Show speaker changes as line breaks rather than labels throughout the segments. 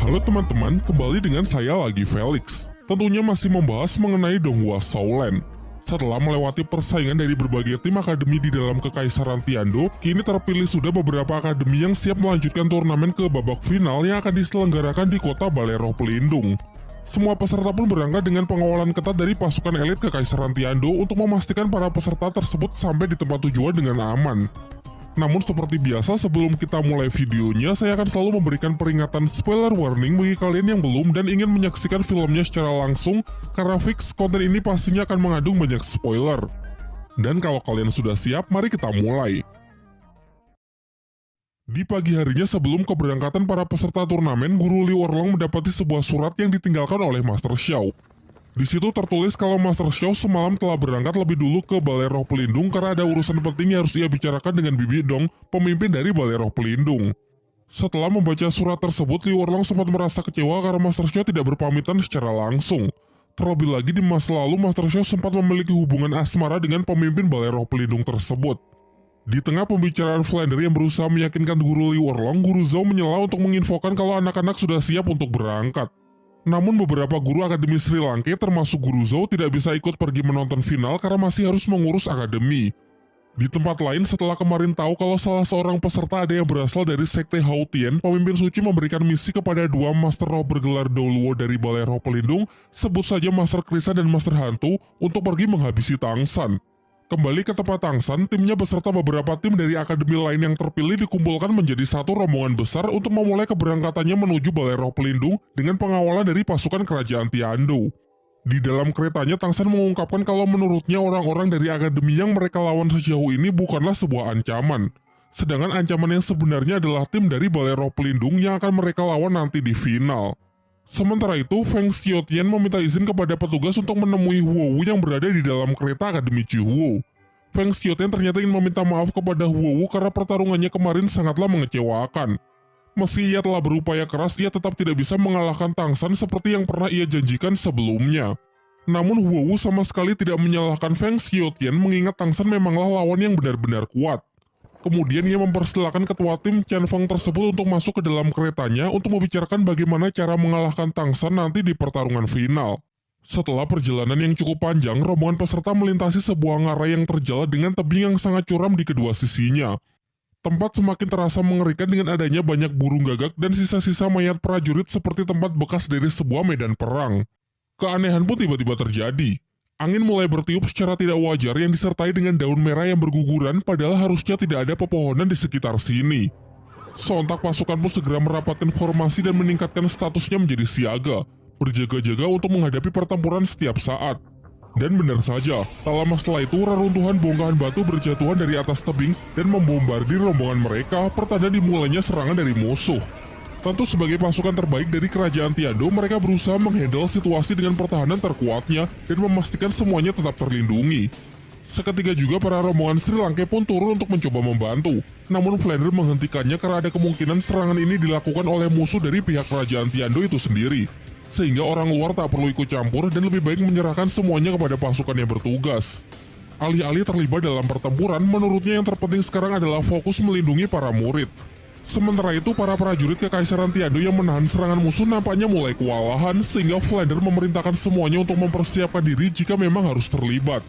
Halo teman-teman, kembali dengan saya lagi Felix. Tentunya masih membahas mengenai Donghua Shaolan. Setelah melewati persaingan dari berbagai tim akademi di dalam Kekaisaran Tiando, kini terpilih sudah beberapa akademi yang siap melanjutkan turnamen ke babak final yang akan diselenggarakan di kota Balero Pelindung. Semua peserta pun berangkat dengan pengawalan ketat dari pasukan elit Kekaisaran Tiando untuk memastikan para peserta tersebut sampai di tempat tujuan dengan aman. Namun seperti biasa, sebelum kita mulai videonya, saya akan selalu memberikan peringatan spoiler warning bagi kalian yang belum dan ingin menyaksikan filmnya secara langsung, karena fix konten ini pastinya akan mengandung banyak spoiler. Dan kalau kalian sudah siap, mari kita mulai. Di pagi harinya sebelum keberangkatan para peserta turnamen, Guru Liu Erlong mendapati sebuah surat yang ditinggalkan oleh Master Xiao. Di situ tertulis kalau Master Xiao semalam telah berangkat lebih dulu ke Balai Roh Pelindung karena ada urusan penting yang harus ia bicarakan dengan Bibi Dong, pemimpin dari Balai Roh Pelindung. Setelah membaca surat tersebut, Liu Erlong sempat merasa kecewa karena Master Xiao tidak berpamitan secara langsung. Terlebih lagi di masa lalu, Master Xiao sempat memiliki hubungan asmara dengan pemimpin Balai Roh Pelindung tersebut. Di tengah pembicaraan Flander yang berusaha meyakinkan Guru Liu Erlong, Guru Zhao menyela untuk menginfokan kalau anak-anak sudah siap untuk berangkat. Namun beberapa guru akademi Sri Lanka termasuk Guru Zhao tidak bisa ikut pergi menonton final karena masih harus mengurus akademi. Di tempat lain, setelah kemarin tahu kalau salah seorang peserta ada yang berasal dari Sekte Hautian, pemimpin suci memberikan misi kepada dua Master Roh bergelar Douluo dari Balai Roh Pelindung, sebut saja Master Krisa dan Master Hantu, untuk pergi menghabisi Tangsan. Kembali ke tempat Tangsan, timnya beserta beberapa tim dari akademi lain yang terpilih dikumpulkan menjadi satu rombongan besar untuk memulai keberangkatannya menuju Balai Roh Pelindung dengan pengawalan dari pasukan kerajaan Tiando. Di dalam keretanya, Tangsan mengungkapkan kalau menurutnya orang-orang dari akademi yang mereka lawan sejauh ini bukanlah sebuah ancaman. Sedangkan ancaman yang sebenarnya adalah tim dari Balai Roh Pelindung yang akan mereka lawan nanti di final. Sementara itu, Feng Xiaotian meminta izin kepada petugas untuk menemui Huo Wu yang berada di dalam kereta Akademi Jihuo. Feng Xiaotian ternyata ingin meminta maaf kepada Huo Wu karena pertarungannya kemarin sangatlah mengecewakan. Meski ia telah berupaya keras, ia tetap tidak bisa mengalahkan Tangsan seperti yang pernah ia janjikan sebelumnya. Namun Huo Wu sama sekali tidak menyalahkan Feng Xiaotian mengingat Tangsan memanglah lawan yang benar-benar kuat. Kemudian ia mempersilahkan ketua tim Chen Feng tersebut untuk masuk ke dalam keretanya untuk membicarakan bagaimana cara mengalahkan Tangsan nanti di pertarungan final. Setelah perjalanan yang cukup panjang, rombongan peserta melintasi sebuah ngarai yang terjal dengan tebing yang sangat curam di kedua sisinya. Tempat semakin terasa mengerikan dengan adanya banyak burung gagak dan sisa-sisa mayat prajurit seperti tempat bekas dari sebuah medan perang. Keanehan pun tiba-tiba terjadi. Angin mulai bertiup secara tidak wajar yang disertai dengan daun merah yang berguguran padahal harusnya tidak ada pepohonan di sekitar sini. Sontak pasukan pun segera merapatkan formasi dan meningkatkan statusnya menjadi siaga, berjaga-jaga untuk menghadapi pertempuran setiap saat. Dan benar saja, tak lama setelah itu reruntuhan bongkahan batu berjatuhan dari atas tebing dan membombardir rombongan mereka, pertanda dimulainya serangan dari musuh. Tentu sebagai pasukan terbaik dari kerajaan Tiando, mereka berusaha menghandle situasi dengan pertahanan terkuatnya dan memastikan semuanya tetap terlindungi. Seketika juga para rombongan Sri Lanka pun turun untuk mencoba membantu. Namun Flander menghentikannya karena ada kemungkinan serangan ini dilakukan oleh musuh dari pihak kerajaan Tiando itu sendiri. Sehingga orang luar tak perlu ikut campur dan lebih baik menyerahkan semuanya kepada pasukan yang bertugas. Alih-alih terlibat dalam pertempuran, menurutnya yang terpenting sekarang adalah fokus melindungi para murid. Sementara itu, para prajurit Kekaisaran Tiando yang menahan serangan musuh nampaknya mulai kewalahan, sehingga Flander memerintahkan semuanya untuk mempersiapkan diri jika memang harus terlibat.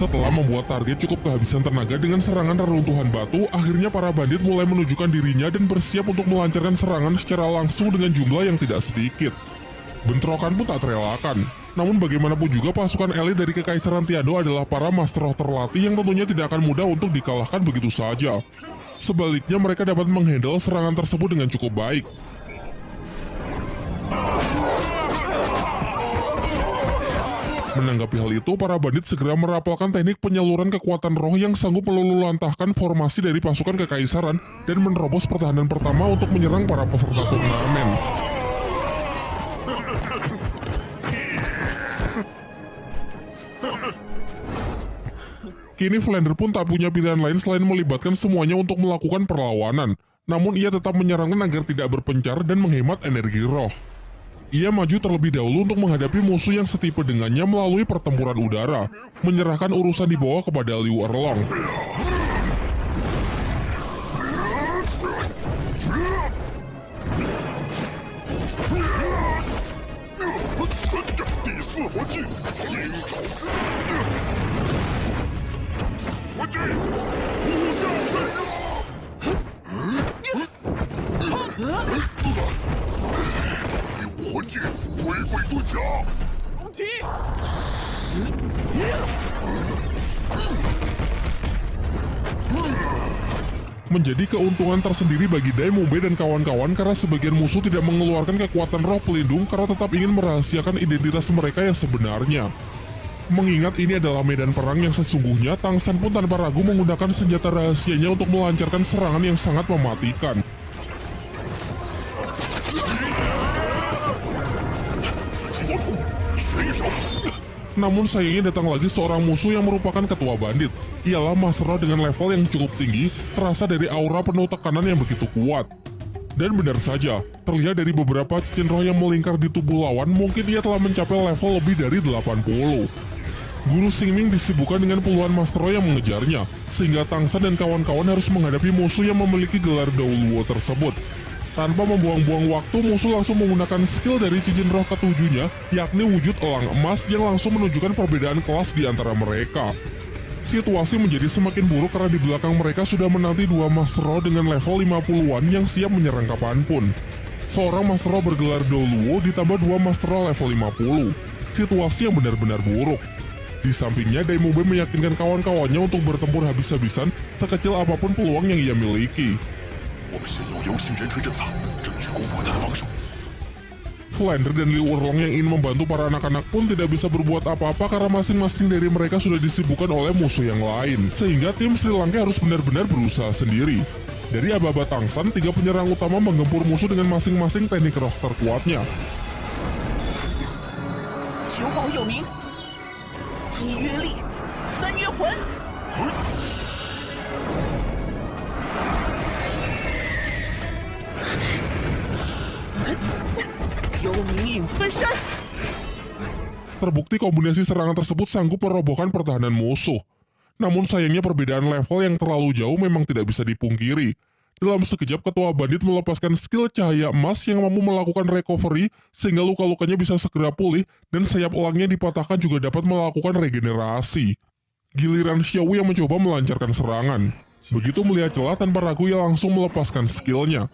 Setelah membuat target cukup kehabisan tenaga dengan serangan reruntuhan batu, akhirnya para bandit mulai menunjukkan dirinya dan bersiap untuk melancarkan serangan secara langsung dengan jumlah yang tidak sedikit. Bentrokan pun tak terelakkan. Namun bagaimanapun juga pasukan elit dari Kekaisaran Tiando adalah para Master Roh terlatih yang tentunya tidak akan mudah untuk dikalahkan begitu saja. Sebaliknya mereka dapat menghandle serangan tersebut dengan cukup baik. Menanggapi hal itu, para bandit segera merapalkan teknik penyaluran kekuatan roh yang sanggup meluluhlantahkan formasi dari pasukan kekaisaran dan menerobos pertahanan pertama untuk menyerang para peserta turnamen. Kini Flander pun tak punya pilihan lain selain melibatkan semuanya untuk melakukan perlawanan. Namun ia tetap menyarankan agar tidak berpencar dan menghemat energi roh. Ia maju terlebih dahulu untuk menghadapi musuh yang setipe dengannya melalui pertempuran udara, menyerahkan urusan di bawah kepada Liu Erlong. Menjadi keuntungan tersendiri bagi Dai Mumbe dan kawan-kawan karena sebagian musuh tidak mengeluarkan kekuatan roh pelindung karena tetap ingin merahasiakan identitas mereka yang sebenarnya. Mengingat ini adalah medan perang yang sesungguhnya, Tang San pun tanpa ragu menggunakan senjata rahasianya untuk melancarkan serangan yang sangat mematikan. Namun sayangnya datang lagi seorang musuh yang merupakan ketua bandit. Ialah Master Roh dengan level yang cukup tinggi, terasa dari aura penuh tekanan yang begitu kuat. Dan benar saja, terlihat dari beberapa cincin roh yang melingkar di tubuh lawan, mungkin ia telah mencapai level lebih dari 80. Guru Xingming disibukkan dengan puluhan Master Roh yang mengejarnya, sehingga Tang San dan kawan-kawan harus menghadapi musuh yang memiliki gelar Dao Luo tersebut. Tanpa membuang-buang waktu, musuh langsung menggunakan skill dari cincin roh ketujuhnya, yakni wujud elang emas yang langsung menunjukkan perbedaan kelas di antara mereka. Situasi menjadi semakin buruk karena di belakang mereka sudah menanti dua Master Roh dengan level 50-an yang siap menyerang kapanpun. Seorang Master Roh bergelar Dao Luo ditambah dua Master Roh level 50. Situasi yang benar-benar buruk. Di sampingnya, Dai Mumbe meyakinkan kawan-kawannya untuk bertempur habis-habisan sekecil apapun peluang yang ia miliki. Flander dan Liu Erlong yang ingin membantu para anak-anak pun tidak bisa berbuat apa-apa karena masing-masing dari mereka sudah disibukkan oleh musuh yang lain, sehingga tim Sri Lanka harus benar-benar berusaha sendiri. Dari aba-aba Tang San, 3 penyerang utama menggempur musuh dengan masing-masing teknik roh terkuatnya. Terbukti kombinasi serangan tersebut sanggup merobohkan pertahanan musuh. Namun sayangnya perbedaan level yang terlalu jauh memang tidak bisa dipungkiri. Dalam sekejap ketua bandit melepaskan skill cahaya emas yang mampu melakukan recovery sehingga luka-lukanya bisa segera pulih dan sayap elangnya dipatahkan juga dapat melakukan regenerasi. Giliran Xiaowu yang mencoba melancarkan serangan. Begitu melihat celah tanpa ragu ia langsung melepaskan skillnya.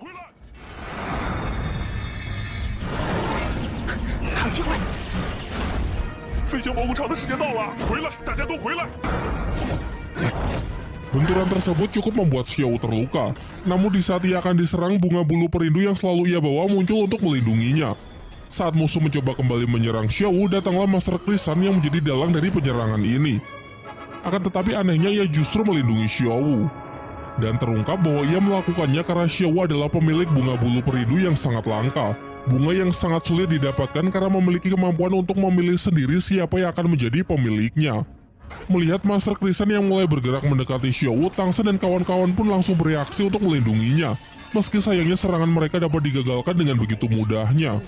Benturan tersebut cukup membuat Xiaowu terluka. Namun di saat ia akan diserang, bunga bulu perindu yang selalu ia bawa muncul untuk melindunginya. Saat musuh mencoba kembali menyerang Xiaowu, datanglah Master Krisan yang menjadi dalang dari penyerangan ini. Akan tetapi anehnya ia justru melindungi Xiaowu. Dan terungkap bahwa ia melakukannya karena Xiaowu adalah pemilik bunga bulu perindu yang sangat langka. Bunga yang sangat sulit didapatkan karena memiliki kemampuan untuk memilih sendiri siapa yang akan menjadi pemiliknya. Melihat Master Krisan yang mulai bergerak mendekati Xiaowu, Tang San dan kawan-kawan pun langsung bereaksi untuk melindunginya. Meski sayangnya serangan mereka dapat digagalkan dengan begitu mudahnya.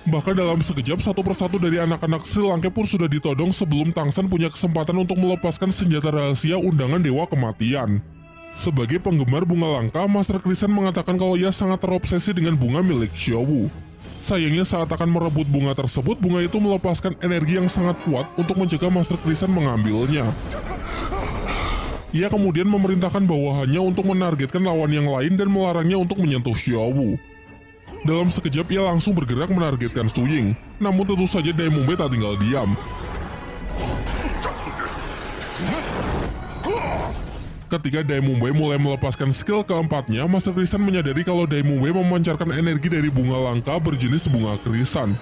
Bahkan dalam sekejap, satu persatu dari anak-anak Sri Lanka pun sudah ditodong sebelum Tang San punya kesempatan untuk melepaskan senjata rahasia undangan Dewa Kematian. Sebagai penggemar bunga langka, Master Krisan mengatakan kalau ia sangat terobsesi dengan bunga milik Xiaowu. Sayangnya saat akan merebut bunga tersebut, bunga itu melepaskan energi yang sangat kuat untuk mencegah Master Krisan mengambilnya. Ia kemudian memerintahkan bawahannya untuk menargetkan lawan yang lain dan melarangnya untuk menyentuh Xiaowu. Dalam sekejap ia langsung bergerak menargetkan Su Ying. Namun tentu saja Dai Mumbe tak tinggal diam. Ketika Dai Mumbe mulai melepaskan skill keempatnya, Master Krisan menyadari kalau Dai Mumbe memancarkan energi dari bunga langka berjenis bunga krisan.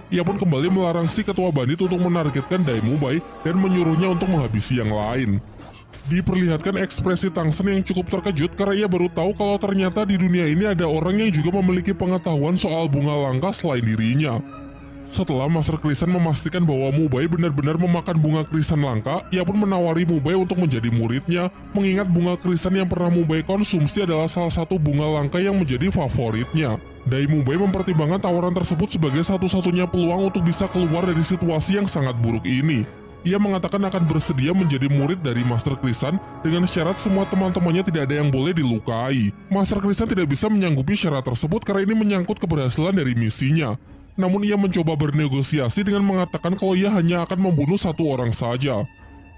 Ia pun kembali melarang si ketua bandit untuk menargetkan Dai Mubai dan menyuruhnya untuk menghabisi yang lain. Diperlihatkan ekspresi Tang Shen yang cukup terkejut karena ia baru tahu kalau ternyata di dunia ini ada orang yang juga memiliki pengetahuan soal bunga langka selain dirinya. Setelah Master Krisan memastikan bahwa Mubai benar-benar memakan bunga krisan langka, ia pun menawari Mubai untuk menjadi muridnya, mengingat bunga krisan yang pernah Mubai konsumsi adalah salah satu bunga langka yang menjadi favoritnya. Dai Mubai mempertimbangkan tawaran tersebut sebagai satu-satunya peluang untuk bisa keluar dari situasi yang sangat buruk ini. Ia mengatakan akan bersedia menjadi murid dari Master Krisan dengan syarat semua teman-temannya tidak ada yang boleh dilukai. Master Krisan tidak bisa menyanggupi syarat tersebut karena ini menyangkut keberhasilan dari misinya. Namun ia mencoba bernegosiasi dengan mengatakan kalau ia hanya akan membunuh satu orang saja.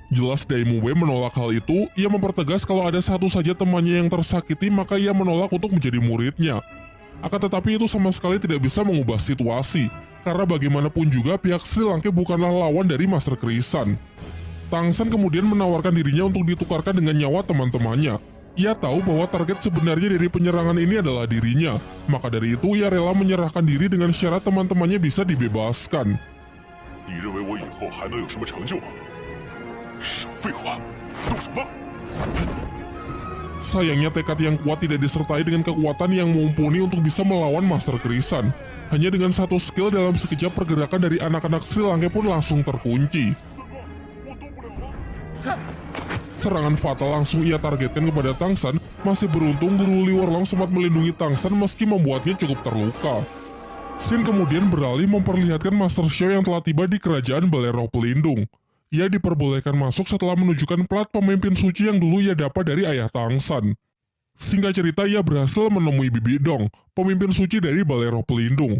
Jelas Dai Mubai menolak hal itu, ia mempertegas kalau ada satu saja temannya yang tersakiti maka ia menolak untuk menjadi muridnya. Akan tetapi itu sama sekali tidak bisa mengubah situasi, karena bagaimanapun juga pihak Sri Lanka bukanlah lawan dari Master Krisan. Tang Shen kemudian menawarkan dirinya untuk ditukarkan dengan nyawa teman-temannya. Ia tahu bahwa target sebenarnya dari penyerangan ini adalah dirinya, maka dari itu ia rela menyerahkan diri dengan syarat teman-temannya bisa dibebaskan. Sayangnya tekad yang kuat tidak disertai dengan kekuatan yang mumpuni untuk bisa melawan Master Krisan. Hanya dengan satu skill dalam sekejap pergerakan dari anak-anak Sri Lanka pun langsung terkunci. Serangan fatal langsung ia targetkan kepada Tang Shen. Masih beruntung Guru Li Warlong sempat melindungi Tang Shen meski membuatnya cukup terluka. Xin kemudian beralih memperlihatkan Master Xiao yang telah tiba di kerajaan Balai Roh Pelindung. Ia diperbolehkan masuk setelah menunjukkan plat pemimpin suci yang dulu ia dapat dari ayah Tang Shen. Singkat cerita, ia berhasil menemui Bibi Dong, pemimpin suci dari Balai Roh Pelindung.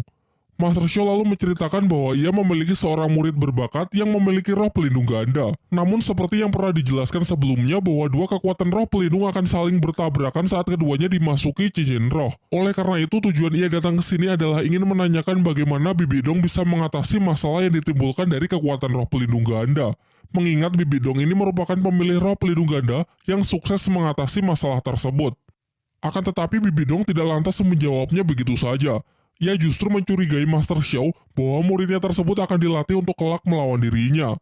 Master Xiao lalu menceritakan bahwa ia memiliki seorang murid berbakat yang memiliki roh pelindung ganda. Namun seperti yang pernah dijelaskan sebelumnya bahwa dua kekuatan roh pelindung akan saling bertabrakan saat keduanya dimasuki cincin roh. Oleh karena itu tujuan ia datang ke sini adalah ingin menanyakan bagaimana Bibi Dong bisa mengatasi masalah yang ditimbulkan dari kekuatan roh pelindung ganda. Mengingat Bibi Dong ini merupakan pemilik roh pelindung ganda yang sukses mengatasi masalah tersebut. Akan tetapi Bibi Dong tidak lantas menjawabnya begitu saja. Ia justru mencurigai Master Xiao bahwa muridnya tersebut akan dilatih untuk kelak melawan dirinya.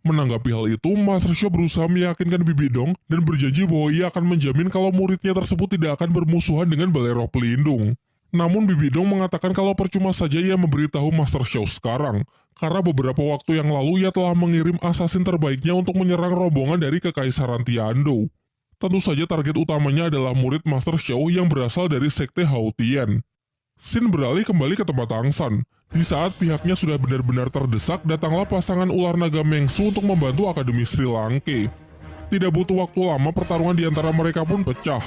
Menanggapi hal itu, Master Xiao berusaha meyakinkan Bibi Dong dan berjanji bahwa ia akan menjamin kalau muridnya tersebut tidak akan bermusuhan dengan Balai Roh Pelindung. Namun Bibi Dong mengatakan kalau percuma saja ia memberitahu Master Xiao sekarang, karena beberapa waktu yang lalu ia telah mengirim asasin terbaiknya untuk menyerang rombongan dari Kekaisaran Tiando. Tentu saja target utamanya adalah murid Master Xiao yang berasal dari Sekte Hao Tian. Xin beralih kembali ke tempat Tang Shen. Di saat pihaknya sudah benar-benar terdesak, datanglah pasangan ular naga Mengsu untuk membantu Akademi Sri Lanka. Tidak butuh waktu lama, pertarungan di antara mereka pun pecah.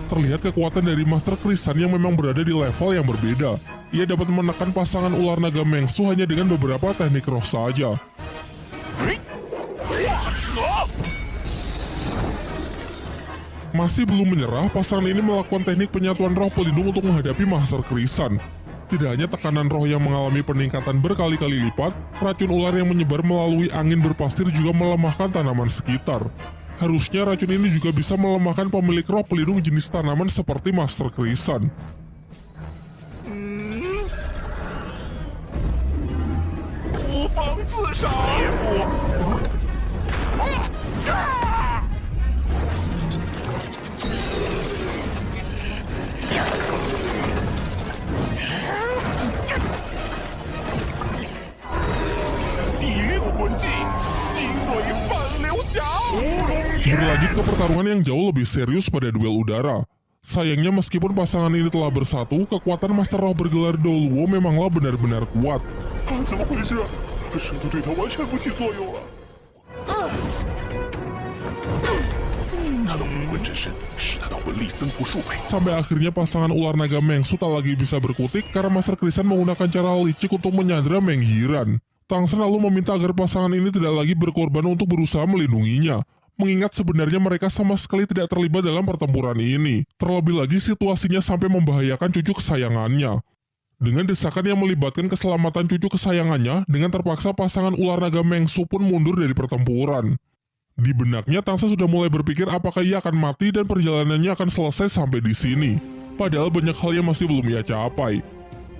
Terlihat kekuatan dari Master Krisan yang memang berada di level yang berbeda. Ia dapat menekan pasangan ular naga Mengsu hanya dengan beberapa teknik roh saja. Masih belum menyerah, pasangan ini melakukan teknik penyatuan roh pelindung untuk menghadapi Master Krisan. Tidak hanya tekanan roh yang mengalami peningkatan berkali-kali lipat, racun ular yang menyebar melalui angin berpastir juga melemahkan tanaman sekitar. Harusnya racun ini juga bisa melemahkan pemilik roh pelindung jenis tanaman seperti Master Krisan. Berlanjut ke pertarungan yang jauh lebih serius pada duel udara. Sayangnya meskipun pasangan ini telah bersatu, kekuatan Master Roh bergelar Doluo memanglah benar-benar kuat. Sampai akhirnya pasangan ular naga Mengsu tak lagi bisa berkutik karena Master Krisan menggunakan cara licik untuk menyandera Menghiran. Tang Shen lalu meminta agar pasangan ini tidak lagi berkorban untuk berusaha melindunginya, mengingat sebenarnya mereka sama sekali tidak terlibat dalam pertempuran ini. Terlebih lagi situasinya sampai membahayakan cucu kesayangannya. Dengan desakan yang melibatkan keselamatan cucu kesayangannya, dengan terpaksa pasangan ular naga Meng Su pun mundur dari pertempuran. Di benaknya, Tang Shen sudah mulai berpikir apakah ia akan mati dan perjalanannya akan selesai sampai di sini. Padahal banyak hal yang masih belum ia capai.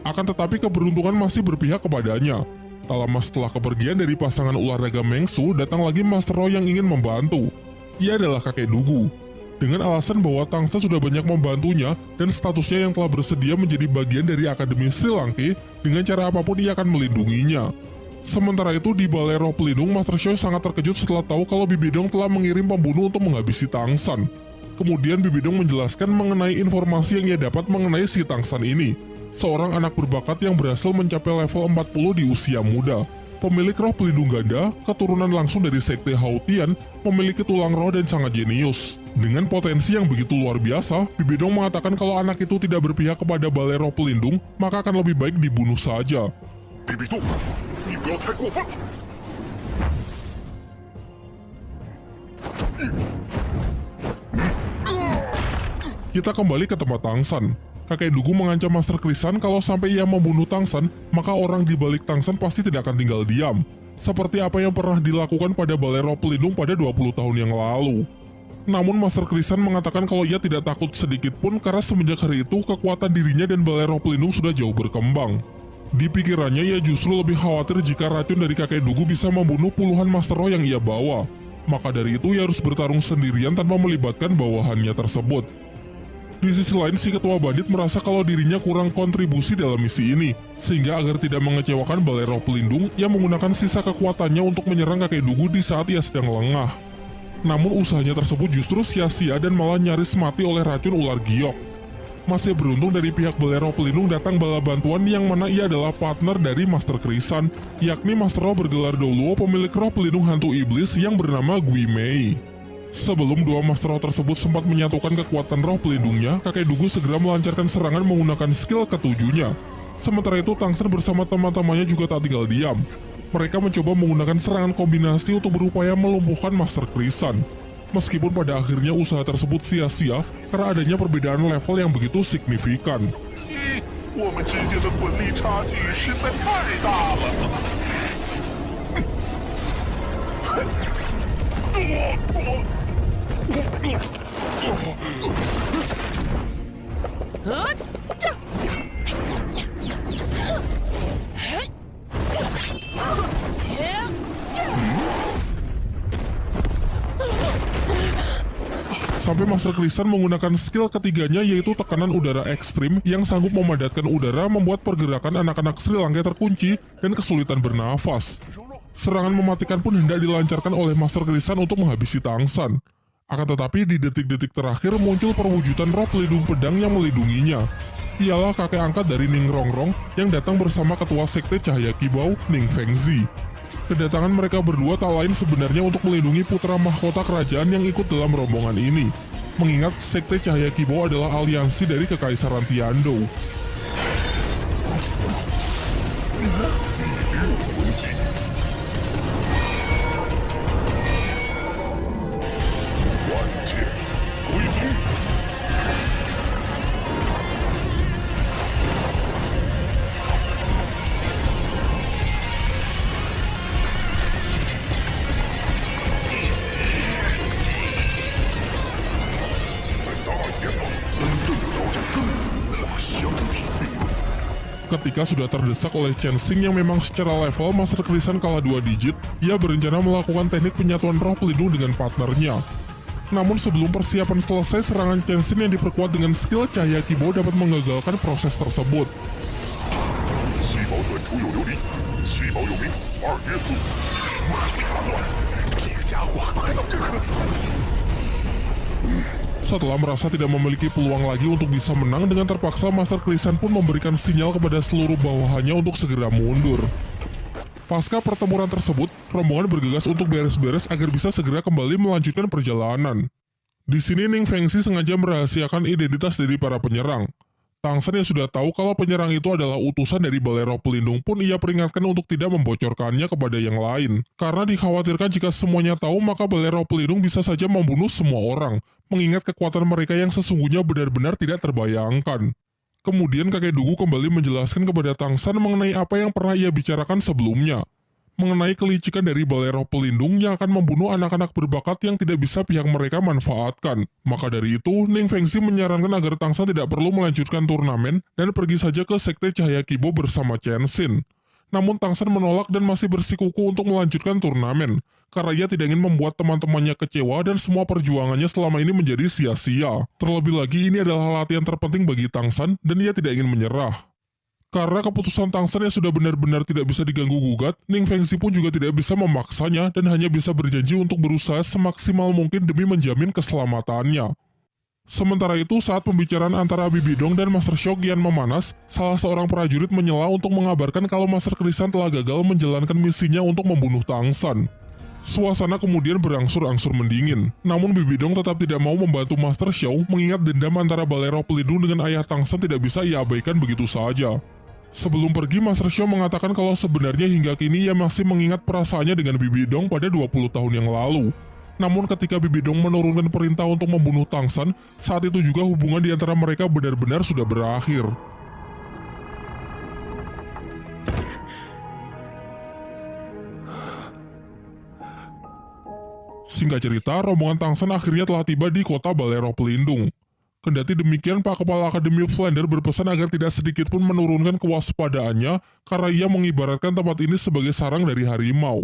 Akan tetapi keberuntungan masih berpihak kepadanya. Tak lama setelah kepergian dari pasangan ular naga Meng Su, datang lagi Master Roh yang ingin membantu. Ia adalah kakek Dugu. Dengan alasan bahwa Tang Shen sudah banyak membantunya dan statusnya yang telah bersedia menjadi bagian dari Akademi Sri Lanka, dengan cara apapun ia akan melindunginya. Sementara itu di Balai Roh Pelindung, Master Xiao sangat terkejut setelah tahu kalau Bibidong telah mengirim pembunuh untuk menghabisi Tang Shen. Kemudian Bibidong menjelaskan mengenai informasi yang ia dapat mengenai si Tang Shen ini. Seorang anak berbakat yang berhasil mencapai level 40 di usia muda. Pemilik roh pelindung ganda, keturunan langsung dari sekte Hautian, memiliki tulang roh dan sangat jenius. Dengan potensi yang begitu luar biasa, Bibidong mengatakan kalau anak itu tidak berpihak kepada Balai Roh Pelindung, maka akan lebih baik dibunuh saja.
Bibidong,你不要太过分。
Kita kembali ke tempat Tang Shen. Kakek Dugu mengancam Master Krisan kalau sampai ia membunuh Tang Shen, maka orang di balik Tang Shen pasti tidak akan tinggal diam. Seperti apa yang pernah dilakukan pada Balai Roh Pelindung pada 20 tahun yang lalu. Namun Master Krisan mengatakan kalau ia tidak takut sedikit pun karena semenjak hari itu kekuatan dirinya dan Balai Roh Pelindung sudah jauh berkembang. Di pikirannya ia justru lebih khawatir jika racun dari kakek Dugu bisa membunuh puluhan Master Roh yang ia bawa. Maka dari itu ia harus bertarung sendirian tanpa melibatkan bawahannya tersebut. Di sisi lain, si ketua bandit merasa kalau dirinya kurang kontribusi dalam misi ini, sehingga agar tidak mengecewakan Balai Roh Pelindung, ia menggunakan sisa kekuatannya untuk menyerang kakek Dugu di saat ia sedang lengah. Namun usahanya tersebut justru sia-sia dan malah nyaris mati oleh racun ular giok. Masih beruntung dari pihak Balai Roh Pelindung datang bala bantuan yang mana ia adalah partner dari Master Krisan, yakni Master Roh bergelar Doluo, pemilik roh pelindung hantu iblis yang bernama Gui Mei. Sebelum dua Master Roh tersebut sempat menyatukan kekuatan roh pelindungnya, kakek Dugu segera melancarkan serangan menggunakan skill ketujuhnya. Sementara itu Tang Shen bersama teman-temannya juga tak tinggal diam. Mereka mencoba menggunakan serangan kombinasi untuk berupaya melumpuhkan Master Krisan. Meskipun pada akhirnya usaha tersebut sia-sia karena adanya perbedaan level yang begitu signifikan.
我们之间的魂力差距实在太大了。
Sampai Master Krisan menggunakan skill ketiganya yaitu tekanan udara ekstrim yang sanggup memadatkan udara membuat pergerakan anak-anak Sri Lanka terkunci dan kesulitan bernafas. Serangan mematikan pun hendak dilancarkan oleh Master Krisan untuk menghabisi Tang Shen. Akan tetapi di detik-detik terakhir muncul perwujudan roh pelindung pedang yang melindunginya. Ialah kakek angkat dari Ning Rongrong yang datang bersama ketua sekte Cahaya Kibau, Ning Fengzi. Kedatangan mereka berdua tak lain sebenarnya untuk melindungi putra mahkota kerajaan yang ikut dalam rombongan ini. Mengingat sekte Cahaya Kibau adalah aliansi dari Kekaisaran Tiandou. Ketika sudah terdesak oleh Chen Xing yang memang secara level Master Krisan kalah 2 digit, ia berencana melakukan teknik penyatuan roh pelindung dengan partnernya. Namun sebelum persiapan selesai, serangan Chen Xing yang diperkuat dengan skill Cahaya Kibau dapat mengagalkan proses tersebut. Setelah merasa tidak memiliki peluang lagi untuk bisa menang, dengan terpaksa Master Krisan pun memberikan sinyal kepada seluruh bawahannya untuk segera mundur. Pasca pertempuran tersebut, rombongan bergegas untuk beres-beres agar bisa segera kembali melanjutkan perjalanan. Di sini Ning Fengzi sengaja merahasiakan identitas dari para penyerang. Tang San yang sudah tahu kalau penyerang itu adalah utusan dari Balai Roh Pelindung pun ia peringatkan untuk tidak membocorkannya kepada yang lain. Karena dikhawatirkan jika semuanya tahu maka Balai Roh Pelindung bisa saja membunuh semua orang, mengingat kekuatan mereka yang sesungguhnya benar-benar tidak terbayangkan. Kemudian kakek Dugu kembali menjelaskan kepada Tang San mengenai apa yang pernah ia bicarakan sebelumnya. Mengenai kelicikan dari Balai Roh Pelindung yang akan membunuh anak-anak berbakat yang tidak bisa pihak mereka manfaatkan. Maka dari itu, Ning Fengxi menyarankan agar Tang San tidak perlu melanjutkan turnamen dan pergi saja ke Sekte Cahaya Kibo bersama Chen Xin. Namun Tang San menolak dan masih bersikukuh untuk melanjutkan turnamen, karena ia tidak ingin membuat teman-temannya kecewa dan semua perjuangannya selama ini menjadi sia-sia. Terlebih lagi ini adalah latihan terpenting bagi Tang San dan ia tidak ingin menyerah. Karena keputusan Tang San yang sudah benar-benar tidak bisa diganggu-gugat, Ning Fengxi pun juga tidak bisa memaksanya dan hanya bisa berjanji untuk berusaha semaksimal mungkin demi menjamin keselamatannya. Sementara itu, saat pembicaraan antara Bibi Dong dan Master Xiao kian memanas, salah seorang prajurit menyela untuk mengabarkan kalau Master Krisan telah gagal menjalankan misinya untuk membunuh Tang San. Suasana kemudian berangsur-angsur mendingin, namun Bibi Dong tetap tidak mau membantu Master Xiao mengingat dendam antara Balai Roh Pelindung dengan ayah Tang San tidak bisa ia abaikan begitu saja. Sebelum pergi, Master Xiao mengatakan kalau sebenarnya hingga kini ia masih mengingat perasaannya dengan Bibi Dong pada 20 tahun yang lalu. Namun ketika Bibi Dong menurunkan perintah untuk membunuh Tang San, saat itu juga hubungan di antara mereka benar-benar sudah berakhir. Singkat cerita, rombongan Tang San akhirnya telah tiba di kota Balai Roh Pelindung. Kendati demikian, Pak Kepala Akademi Flander berpesan agar tidak sedikit pun menurunkan kewaspadaannya karena ia mengibaratkan tempat ini sebagai sarang dari harimau.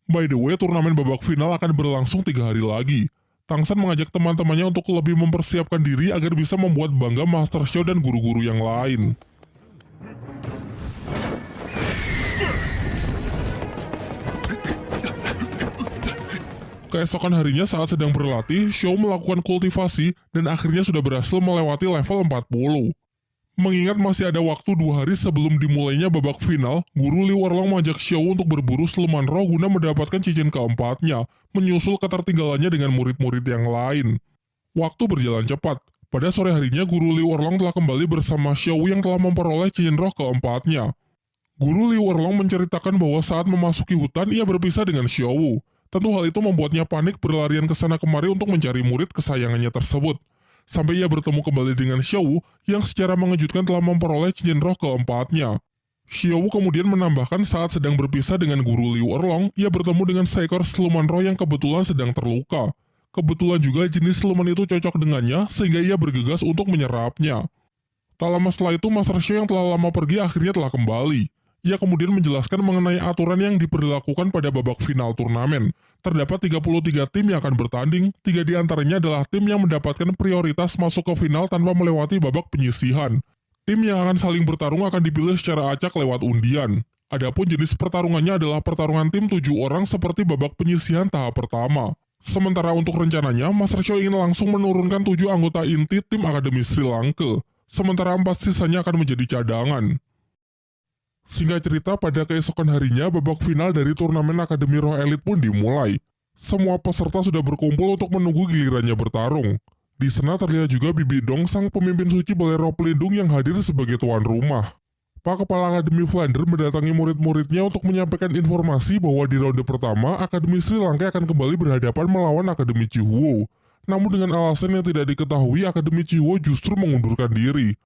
By the way, turnamen babak final akan berlangsung 3 hari lagi. Tang San mengajak teman-temannya untuk lebih mempersiapkan diri agar bisa membuat bangga Master Xiao dan guru-guru yang lain. Keesokan harinya saat sedang berlatih, Xiao melakukan kultivasi dan akhirnya sudah berhasil melewati level 40. Mengingat masih ada waktu 2 hari sebelum dimulainya babak final, Guru Liu Erlang mengajak Xiao untuk berburu siluman roh guna mendapatkan cincin keempatnya, menyusul ketertinggalannya dengan murid-murid yang lain. Waktu berjalan cepat. Pada sore harinya, Guru Liu Erlang telah kembali bersama Xiao yang telah memperoleh cincin roh keempatnya. Guru Liu Erlang menceritakan bahwa saat memasuki hutan, ia berpisah dengan Xiao. Tentu hal itu membuatnya panik berlarian ke sana kemari untuk mencari murid kesayangannya tersebut. Sampai ia bertemu kembali dengan Xiao yang secara mengejutkan telah memperoleh cincin roh keempatnya. Xiao kemudian menambahkan saat sedang berpisah dengan Guru Liu Erlang, ia bertemu dengan seekor siluman roh yang kebetulan sedang terluka. Kebetulan juga jenis siluman itu cocok dengannya sehingga ia bergegas untuk menyerapnya. Tak lama setelah itu, Master Xiao yang telah lama pergi akhirnya telah kembali. Ia kemudian menjelaskan mengenai aturan yang diberlakukan pada babak final turnamen. Terdapat 33 tim yang akan bertanding, 3 diantaranya adalah tim yang mendapatkan prioritas masuk ke final tanpa melewati babak penyisihan. Tim yang akan saling bertarung akan dipilih secara acak lewat undian. Adapun jenis pertarungannya adalah pertarungan tim 7 orang seperti babak penyisihan tahap pertama. Sementara untuk rencananya, Master Xiao ingin langsung menurunkan 7 anggota inti tim Akademi Sri Lanka, sementara 4 sisanya akan menjadi cadangan. Singkat cerita, pada keesokan harinya, babak final dari turnamen Akademi Roh Elite pun dimulai. Semua peserta sudah berkumpul untuk menunggu gilirannya bertarung. Di sana terlihat juga Bibi Dong, sang pemimpin suci Balai Roh Pelindung yang hadir sebagai tuan rumah. Pak Kepala Akademi Flander mendatangi murid-muridnya untuk menyampaikan informasi bahwa di ronde pertama, Akademi Sri Lanka akan kembali berhadapan melawan Akademi Chihuo. Namun dengan alasan yang tidak diketahui, Akademi Chihuo justru mengundurkan diri.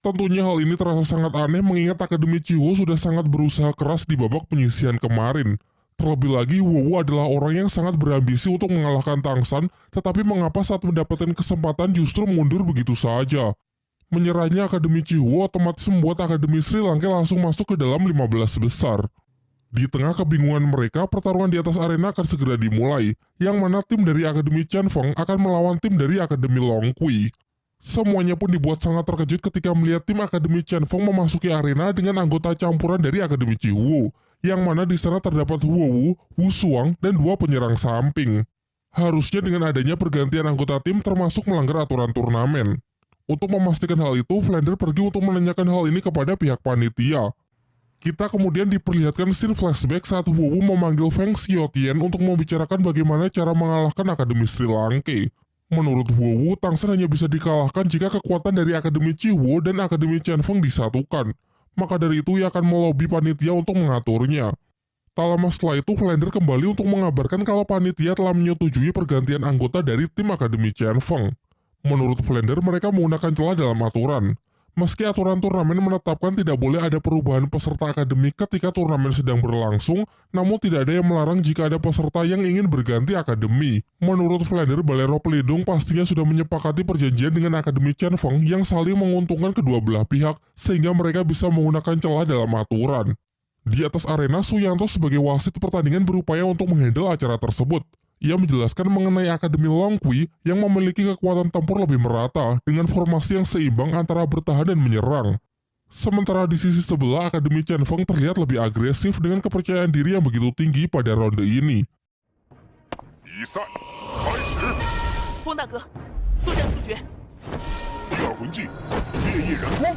Tentunya hal ini terasa sangat aneh mengingat Akademi Chihuo sudah sangat berusaha keras di babak penyisihan kemarin. Terlebih lagi, Wu adalah orang yang sangat berambisi untuk mengalahkan Tang San, tetapi mengapa saat mendapatkan kesempatan justru mundur begitu saja? Menyerahnya Akademi Chihuo otomatis membuat Akademi Sri Lanka langsung masuk ke dalam 15 besar. Di tengah kebingungan mereka, pertarungan di atas arena akan segera dimulai, yang mana tim dari Akademi Chanfeng akan melawan tim dari Akademi Longqi. Semuanya pun dibuat sangat terkejut ketika melihat tim Akademi Chanfeng memasuki arena dengan anggota campuran dari Akademi Chihuo, yang mana di sana terdapat Wu, Wu Suang, dan 2 penyerang samping. Harusnya dengan adanya pergantian anggota tim termasuk melanggar aturan turnamen. Untuk memastikan hal itu, Flander pergi untuk menanyakan hal ini kepada pihak panitia. Kita kemudian diperlihatkan scene flashback saat Wu memanggil Feng Xiaotian untuk membicarakan bagaimana cara mengalahkan Akademi Sri Lanka. Menurut Wowu, Tangsen hanya bisa dikalahkan jika kekuatan dari Akademi Chiwo dan Akademi Qianfeng disatukan. Maka dari itu ia akan melobi panitia untuk mengaturnya. Tak lama setelah itu, Flander kembali untuk mengabarkan kalau panitia telah menyetujui pergantian anggota dari tim Akademi Qianfeng. Menurut Flander, mereka menggunakan celah dalam aturan. Meski aturan turnamen menetapkan tidak boleh ada perubahan peserta akademik ketika turnamen sedang berlangsung, namun tidak ada yang melarang jika ada peserta yang ingin berganti akademi. Menurut Flander, Balero Pelindung pastinya sudah menyepakati perjanjian dengan Akademi Qianfeng yang saling menguntungkan kedua belah pihak, sehingga mereka bisa menggunakan celah dalam aturan. Di atas arena, Suyanto sebagai wasit pertandingan berupaya untuk menghandle acara tersebut. Ia menjelaskan mengenai Akademi Longqi yang memiliki kekuatan tempur lebih merata dengan formasi yang seimbang antara bertahan dan menyerang. Sementara di sisi sebelah, Akademi Qianfeng terlihat lebih agresif dengan kepercayaan diri yang begitu tinggi pada ronde ini.
比赛开始，
风大哥，速战速决。
第二魂技烈焰燃光，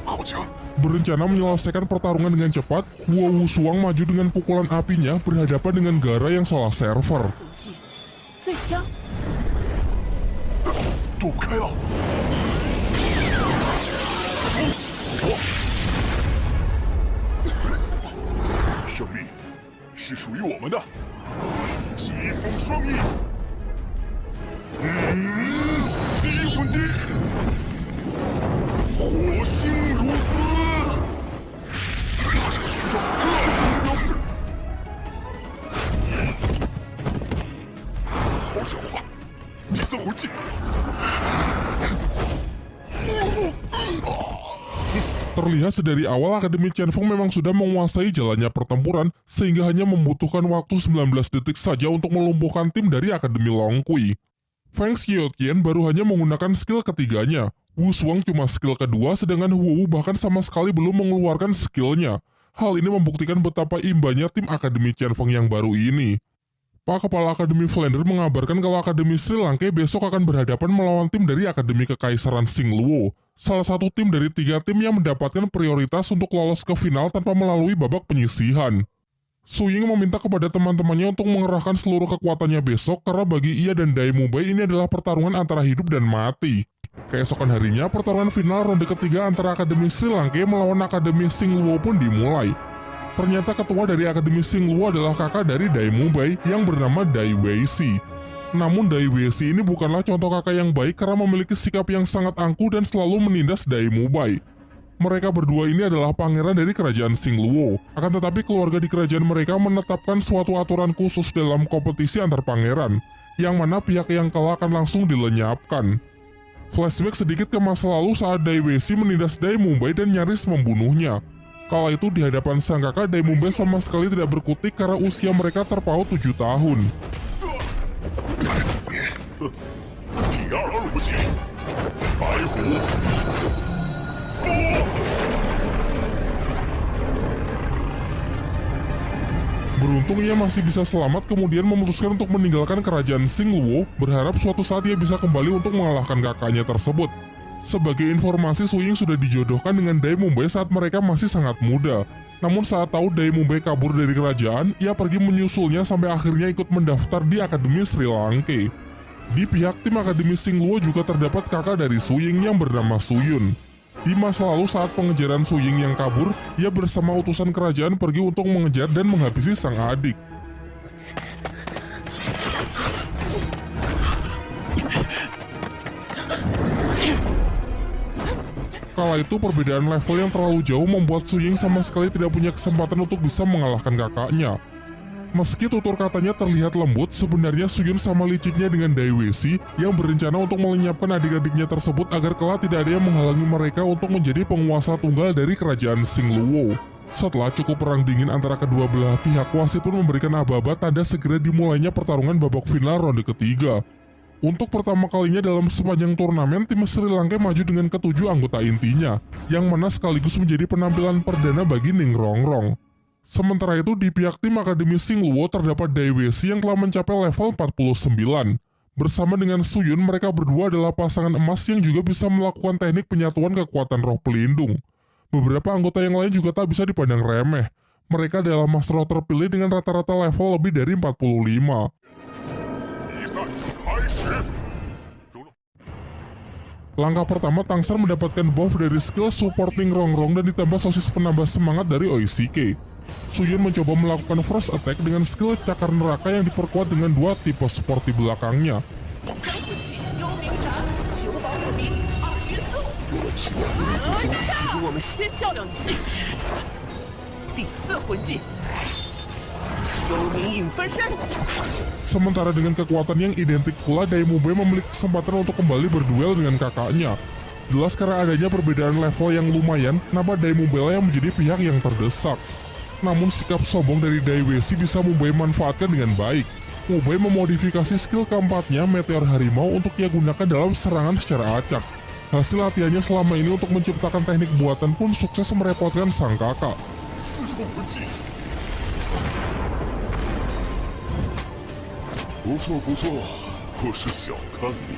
好强！
Berencana menyelesaikan pertarungan dengan cepat, Wu Suang maju dengan pukulan apinya berhadapan dengan Gara yang salah server.
武器最香。
躲不开了。风，我，胜利是属于我们的。疾风双翼，第一魂技，火星如丝。他这需要这种标识。好狡猾！第三魂技。
Terlihat sedari awal Akademi Qianfeng memang sudah menguasai jalannya pertempuran sehingga hanya membutuhkan waktu 19 detik saja untuk melumpuhkan tim dari Akademi Longqi. Feng Xiaotian baru hanya menggunakan skill ketiganya. Wu Suang cuma skill kedua sedangkan Wu bahkan sama sekali belum mengeluarkan skillnya. Hal ini membuktikan betapa imbanya tim Akademi Qianfeng yang baru ini. Pak Kepala Akademi Flander mengabarkan kalau Akademi Sri Lanka besok akan berhadapan melawan tim dari Akademi Kekaisaran Xingluo, salah satu tim dari 3 tim yang mendapatkan prioritas untuk lolos ke final tanpa melalui babak penyisihan. Su Ying meminta kepada teman-temannya untuk mengerahkan seluruh kekuatannya besok karena bagi ia dan Dai Mubai ini adalah pertarungan antara hidup dan mati. Keesokan harinya, pertarungan final ronde ketiga antara Akademi Sri Lanka melawan Akademi Xingluo pun dimulai. Ternyata ketua dari Akademi Xingluo adalah kakak dari Dai Mubai yang bernama Dai Weishi. Namun Dai Weishi ini bukanlah contoh kakak yang baik karena memiliki sikap yang sangat angkuh dan selalu menindas Dai Mubai. Mereka berdua ini adalah pangeran dari kerajaan Xingluo. Akan tetapi keluarga di kerajaan mereka menetapkan suatu aturan khusus dalam kompetisi antar pangeran, yang mana pihak yang kalah akan langsung dilenyapkan. Flashback sedikit ke masa lalu saat Dai Weishi menindas Dai Mubai dan nyaris membunuhnya. Kala itu di hadapan sang kakak, Dai Mubai sama sekali tidak berkutik karena usia mereka terpaut 7 tahun.
第二武器，白虎波。
Beruntung ia masih bisa selamat kemudian memutuskan untuk meninggalkan kerajaan Xingluo, berharap suatu saat ia bisa kembali untuk mengalahkan kakaknya tersebut. Sebagai informasi, Su Ying sudah dijodohkan dengan Dai Mubai saat mereka masih sangat muda. Namun saat tahu Dai Mubai kabur dari kerajaan, ia pergi menyusulnya sampai akhirnya ikut mendaftar di Akademi Sri Lanka. Di pihak tim Akademi Xingluo juga terdapat kakak dari Su Ying yang bernama Su Yun. Di masa lalu saat pengejaran Su Ying yang kabur, ia bersama utusan kerajaan pergi untuk mengejar dan menghabisi sang adik. Kala itu perbedaan level yang terlalu jauh membuat Su Ying sama sekali tidak punya kesempatan untuk bisa mengalahkan kakaknya. Meski tutur katanya terlihat lembut, sebenarnya Su Yun sama liciknya dengan Dai Weishi yang berencana untuk melenyapkan adik-adiknya tersebut agar kelak tidak ada yang menghalangi mereka untuk menjadi penguasa tunggal dari kerajaan Xingluo. Setelah cukup perang dingin antara kedua belah pihak, wasit pun memberikan aba-aba tanda segera dimulainya pertarungan babak final ronde ketiga. Untuk pertama kalinya dalam sepanjang turnamen, tim Sri Lanka maju dengan ke-7 anggota intinya, yang mana sekaligus menjadi penampilan perdana bagi Ning Rongrong. Sementara itu di pihak tim Akademi Xingluo terdapat Dai Weishi yang telah mencapai level 49. Bersama dengan Su Yun, mereka berdua adalah pasangan emas yang juga bisa melakukan teknik penyatuan kekuatan roh pelindung. Beberapa anggota yang lain juga tak bisa dipandang remeh. Mereka adalah Master Hero terpilih dengan rata-rata level lebih dari 45.
比赛开始。
Langkah pertama, Tangsan mendapatkan buff dari skill supporting Rongrong dan ditambah sosis penambah semangat dari Oishike. Suyun mencoba melakukan first attack dengan skill cakar neraka yang diperkuat dengan 2 tipe support di belakangnya.
第三魂技幽冥斩，求保有名24。我们先较量你性命。第四魂技幽冥影分身。
Sementara dengan kekuatan yang identik pula, Daimube memiliki kesempatan untuk kembali berduel dengan kakaknya. Jelas karena adanya perbedaan level yang lumayan, nama Daimube lah yang menjadi pihak yang terdesak. Namun sikap sombong dari Daiwesi bisa Mubei manfaatkan dengan baik. Mubei memodifikasi skill keempatnya, Meteor Harimau, untuk ia gunakan dalam serangan secara acak. Hasil latihannya selama ini untuk menciptakan teknik buatan pun sukses merepotkan sang kakak.
四重魂技。不错不错，不是小看你。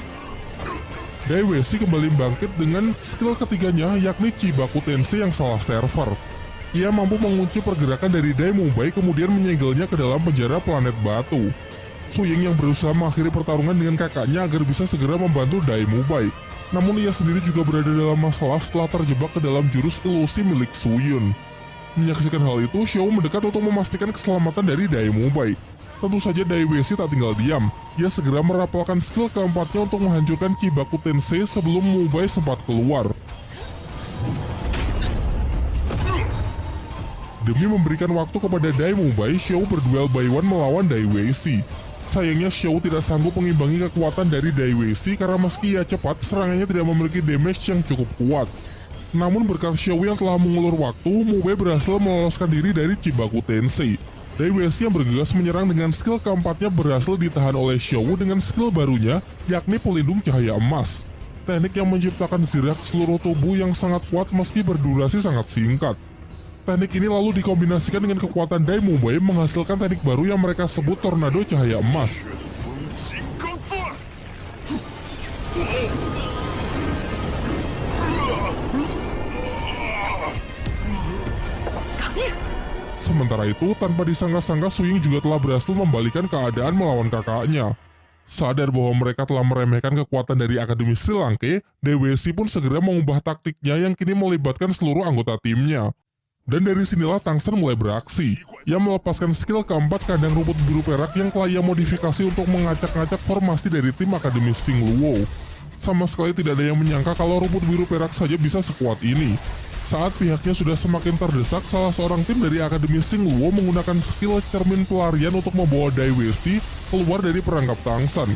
Daiwesi kembali bangkit dengan skill ketiganya, yakni Chibaku Tensei yang salah server. Ia mampu mengunci pergerakan dari Daimube kemudian menyegelnya ke dalam penjara planet batu. Suying yang berusaha mengakhiri pertarungan dengan kakaknya agar bisa segera membantu Daimube. Namun ia sendiri juga berada dalam masalah setelah terjebak ke dalam jurus ilusi milik Suyun. Menyaksikan hal itu, Xiao mendekat untuk memastikan keselamatan dari Daimube. Tentu saja Daiwesi tak tinggal diam. Ia segera merapalkan skill keempatnya untuk menghancurkan Chibaku Tensei sebelum Mubei sempat keluar. Demi memberikan waktu kepada Daimube, Xiao berduel by one melawan Daiwesi. Sayangnya Xiao tidak sanggup mengimbangi kekuatan dari Daiwesi karena meski ia cepat, serangannya tidak memiliki damage yang cukup kuat. Namun berkat Xiao yang telah mengulur waktu, Mubei berhasil meloloskan diri dari Chibaku Tensei. Daiwesi yang bergegas menyerang dengan skill keempatnya berhasil ditahan oleh Xiao dengan skill barunya, yakni pelindung cahaya emas. Teknik yang menciptakan zirak seluruh tubuh yang sangat kuat meski berdurasi sangat singkat. Teknik ini lalu dikombinasikan dengan kekuatan Daimube menghasilkan teknik baru yang mereka sebut Tornado Cahaya Emas.
金刚钻。
Sementara itu, tanpa disangka-sangka Suying juga telah berhasil membalikan keadaan melawan kakaknya. Sadar bahwa mereka telah meremehkan kekuatan dari Akademi Sri Lanka, Daiwesi pun segera mengubah taktiknya yang kini melibatkan seluruh anggota timnya. Dan dari sinilah Tangsan mulai beraksi. Ia melepaskan skill keempat kandang rumput biru perak yang telah ia modifikasi untuk mengacak-ngacak formasi dari tim Akademi Sing Luo. Sama sekali tidak ada yang menyangka kalau rumput biru perak saja bisa sekuat ini. Saat pihaknya sudah semakin terdesak, salah seorang tim dari Akademi Sing Luo menggunakan skill cermin pelarian untuk membawa Daiwesi keluar dari perangkap Tangsan.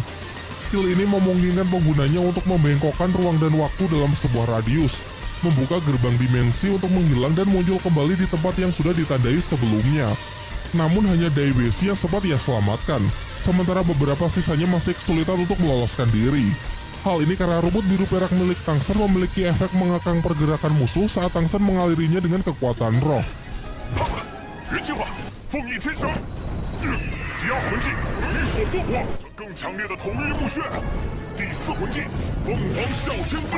Skill ini memungkinkan penggunanya untuk membengkokkan ruang dan waktu dalam sebuah radius, membuka gerbang dimensi untuk menghilang dan muncul kembali di tempat yang sudah ditandai sebelumnya. Namun hanya Daiwesi yang sempat ia selamatkan, sementara beberapa sisanya masih kesulitan untuk meloloskan diri. Hal ini karena rumput biru perak milik Tangsan memiliki efek mengekang pergerakan musuh saat Tangsan mengalirinya dengan kekuatan roh.
原计划，凤翼天蛇。第二魂技，浴火凤凰，更强烈的统一墓穴。第四魂技，凤凰啸天机。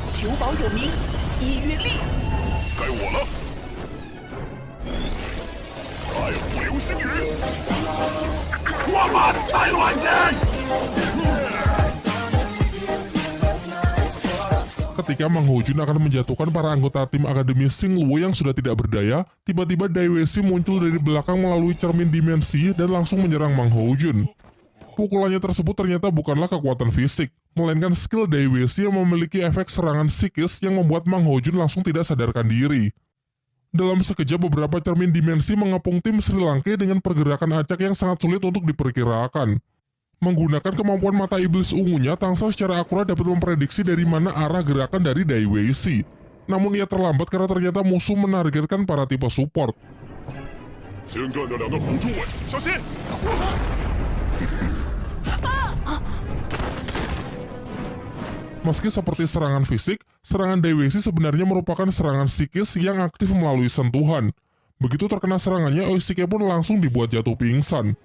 求保有名，以约力。
该我了。太湖流星雨，我们大乱阵。
Ketika Mang Hojun akan menjatuhkan para anggota tim Akademi Sing Luo yang sudah tidak berdaya, tiba-tiba Daiwesi muncul dari belakang melalui cermin dimensi dan langsung menyerang Mang Hojun. Pukulannya tersebut ternyata bukanlah kekuatan fisik, melainkan skill Daiwesi yang memiliki efek serangan psikis yang membuat Mang Hojun langsung tidak sadarkan diri. Dalam sekejap beberapa cermin dimensi mengepung tim Sri Lanka dengan pergerakan acak yang sangat sulit untuk diperkirakan. Menggunakan kemampuan mata iblis ungunya, Tangsan secara akurat dapat memprediksi dari mana arah gerakan dari Daiwesi. Namun ia terlambat karena ternyata musuh menargetkan para tipe support.
先干掉两个辅助位，小心！
Meski seperti serangan fisik, serangan Daiwesi sebenarnya merupakan serangan psikis yang aktif melalui sentuhan. Begitu terkena serangannya, Oishike pun langsung dibuat jatuh pingsan.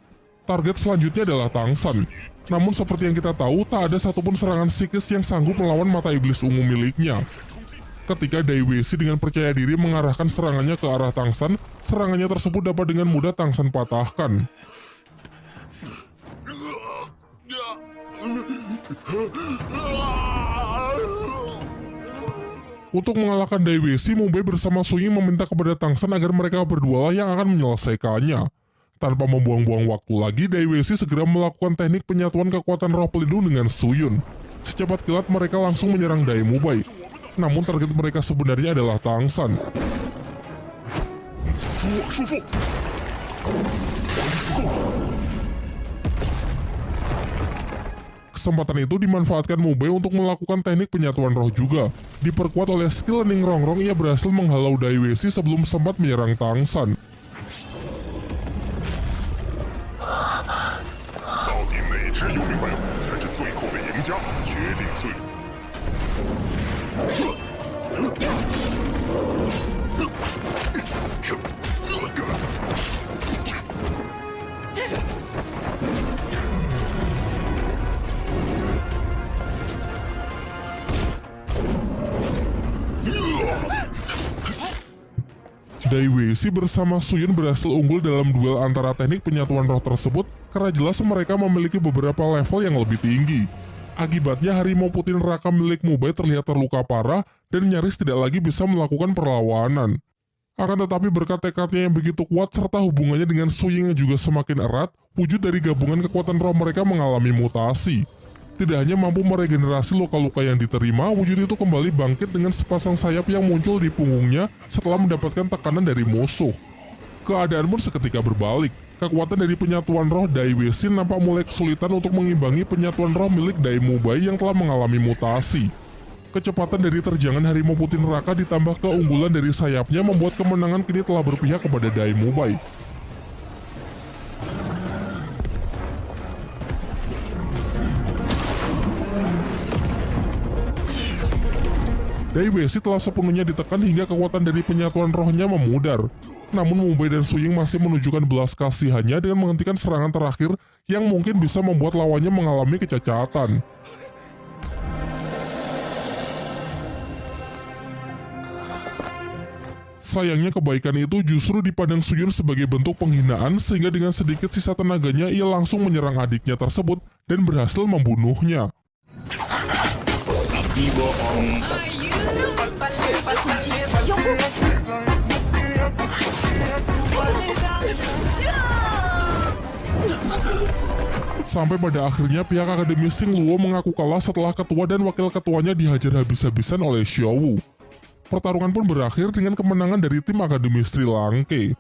Target selanjutnya adalah Tang San. Namun seperti yang kita tahu, tak ada satupun serangan psikis yang sanggup melawan mata iblis ungu miliknya. Ketika Dai Weishi dengan percaya diri mengarahkan serangannya ke arah Tang San, serangannya tersebut dapat dengan mudah Tang San patahkan. Untuk mengalahkan Dai Weishi, Mubei bersama Su Ying meminta kepada Tang San agar mereka berdua yang akan menyelesaikannya. Tanpa membuang-buang waktu lagi, Dai Weishi segera melakukan teknik penyatuan kekuatan roh pelindung dengan Su Yun. Secepat kilat mereka langsung menyerang Dai Mubei. Namun target mereka sebenarnya adalah Tang San. Kesempatan itu dimanfaatkan Mubei untuk melakukan teknik penyatuan roh juga. Diperkuat oleh skill Ning Rongrong, ia berhasil menghalau Dai Weishi sebelum sempat menyerang Tang San. Dai Weishi bersama Su Yun berhasil unggul dalam duel antara teknik penyatuan roh tersebut karena jelas mereka memiliki beberapa level yang lebih tinggi. Akibatnya harimau putih neraka milik Mubei terlihat terluka parah dan nyaris tidak lagi bisa melakukan perlawanan. Akan tetapi berkat tekadnya yang begitu kuat serta hubungannya dengan Su Ying yang juga semakin erat, wujud dari gabungan kekuatan roh mereka mengalami mutasi. Tidak hanya mampu meregenerasi luka-luka yang diterima, wujud itu kembali bangkit dengan sepasang sayap yang muncul di punggungnya setelah mendapatkan tekanan dari musuh. Keadaan pun seketika berbalik. Kekuatan dari penyatuan roh Dai Weishi nampak mulai kesulitan untuk mengimbangi penyatuan roh milik Dai Mubei yang telah mengalami mutasi. Kecepatan dari terjangan harimau putih neraka ditambah keunggulan dari sayapnya membuat kemenangan kini telah berpihak kepada Dai Mubei. Dai Weishi telah sepenuhnya ditekan hingga kekuatan dari penyatuan rohnya memudar. Namun Mubei dan Su Ying masih menunjukkan belas kasihannya dengan menghentikan serangan terakhir yang mungkin bisa membuat lawannya mengalami kecacatan. Sayangnya kebaikan itu justru dipandang Su Yun sebagai bentuk penghinaan sehingga dengan sedikit sisa tenaganya ia langsung menyerang adiknya tersebut dan berhasil membunuhnya. Sampai pada akhirnya pihak Akademi Xing Luo mengaku kalah setelah ketua dan wakil ketuanya dihajar habis-habisan oleh Xiao Wu. Pertarungan pun berakhir dengan kemenangan dari tim Akademi Sri Lanka.